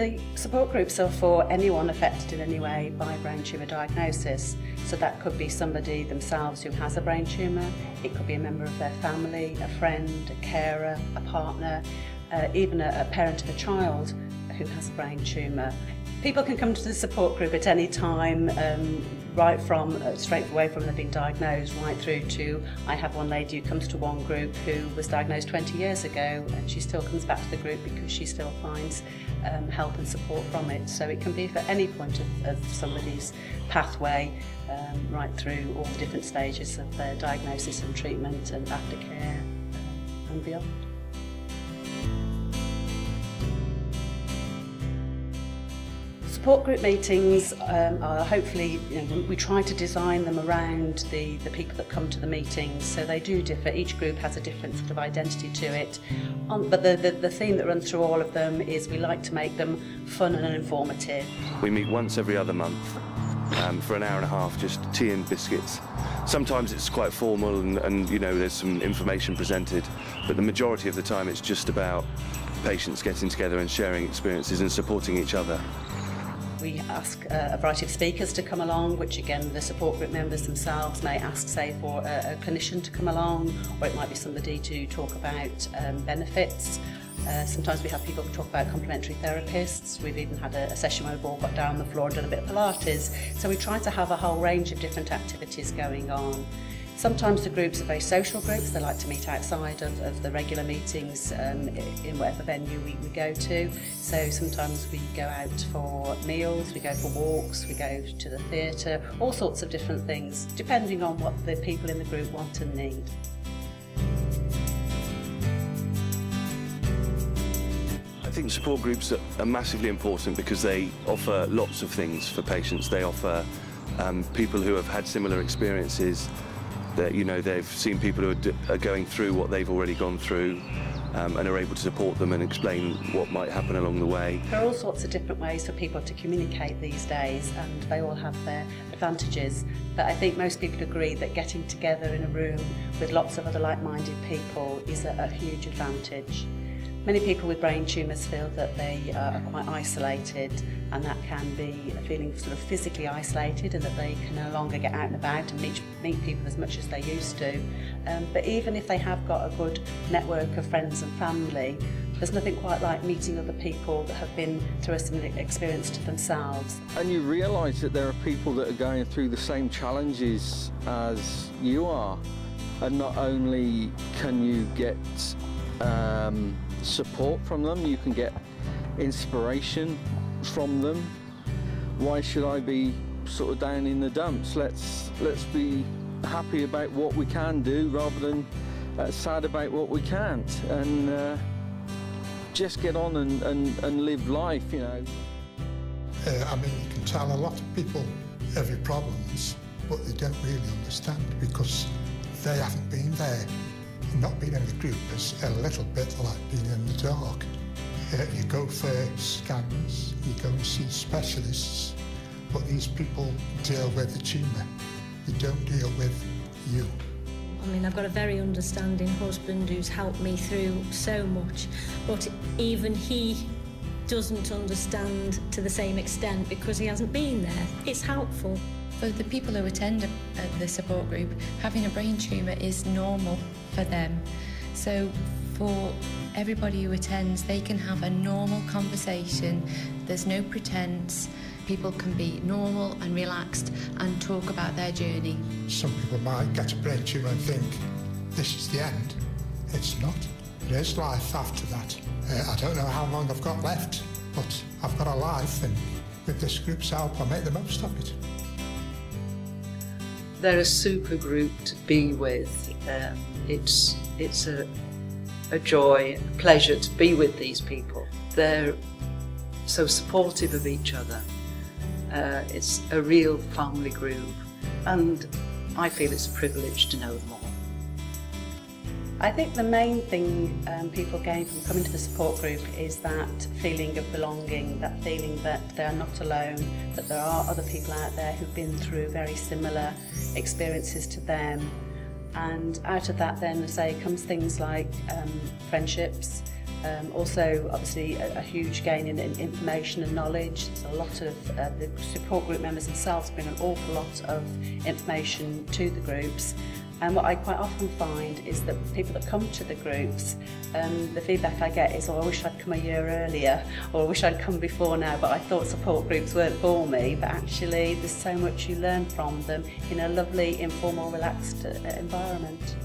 The support groups are for anyone affected in any way by brain tumour diagnosis. So that could be somebody themselves who has a brain tumour, it could be a member of their family, a friend, a carer, a partner, even a parent of a child who has a brain tumour. People can come to the support group at any time, right from straight away from they've been diagnosed right through to, I have one lady who comes to one group who was diagnosed 20 years ago and she still comes back to the group because she still finds help and support from it. So it can be for any point of somebody's pathway, right through all the different stages of their diagnosis and treatment and aftercare and beyond. Support group meetings are hopefully, we try to design them around the people that come to the meetings, so they do differ. Each group has a different sort of identity to it, but the theme that runs through all of them is we like to make them fun and informative. We meet once every other month for an hour and a half, just tea and biscuits. Sometimes it's quite formal and there's some information presented, but the majority of the time it's just about patients getting together and sharing experiences and supporting each other. We ask a variety of speakers to come along, which again the support group members themselves may ask, say, for a clinician to come along, or it might be somebody to talk about benefits. Sometimes we have people talk about complementary therapists. We've even had a session where we've all got down on the floor and done a bit of Pilates. So we try to have a whole range of different activities going on. Sometimes the groups are very social groups. They like to meet outside of the regular meetings in whatever venue we go to. So sometimes we go out for meals, we go for walks, we go to the theatre, all sorts of different things, depending on what the people in the group want and need. I think support groups are massively important because they offer lots of things for patients. They offer people who have had similar experiences, that they've seen people who are going through what they've already gone through and are able to support them and explain what might happen along the way. There are all sorts of different ways for people to communicate these days, and they all have their advantages, but I think most people agree that getting together in a room with lots of other like-minded people is a huge advantage. Many people with brain tumours feel that they are quite isolated, and that can be feeling sort of physically isolated and that they can no longer get out and about and meet people as much as they used to. But even if they have got a good network of friends and family, there's nothing quite like meeting other people that have been through a similar experience to themselves. And you realise that there are people that are going through the same challenges as you are, and not only can you get support from them, you can get inspiration from them. Why should I be sort of down in the dumps? Let's be happy about what we can do rather than sad about what we can't, and just get on and live life, I mean, you can tell a lot of people every problems, but they don't really understand because they haven't been there. Not being in the group is a little bit like being in the dark. You go for scans, you go and see specialists, but these people deal with the tumour. They don't deal with you. I mean, I've got a very understanding husband who's helped me through so much, but even he doesn't understand to the same extent because he hasn't been there. It's helpful. For the people who attend the support group, having a brain tumour is normal for them. So for everybody who attends, they can have a normal conversation. There's no pretense. People can be normal and relaxed and talk about their journey. Some people might get a brain tumour and think, this is the end. It's not. There is life after that. I don't know how long I've got left, but I've got a life, and with this group's help, I'll make the most of it. They're a super group to be with. It's a joy, a pleasure to be with these people. They're so supportive of each other. It's a real family group, and I feel it's a privilege to know them all. I think the main thing people gain from coming to the support group is that feeling of belonging, that feeling that they're not alone, that there are other people out there who've been through very similar experiences to them. And out of that then, as I say, comes things like friendships, Also, obviously, a huge gain in information and knowledge. So a lot of the support group members themselves bring an awful lot of information to the groups. And what I quite often find is that people that come to the groups, the feedback I get is, oh, I wish I'd come a year earlier, or I wish I'd come before now, but I thought support groups weren't for me. But actually, there's so much you learn from them in a lovely, informal, relaxed environment.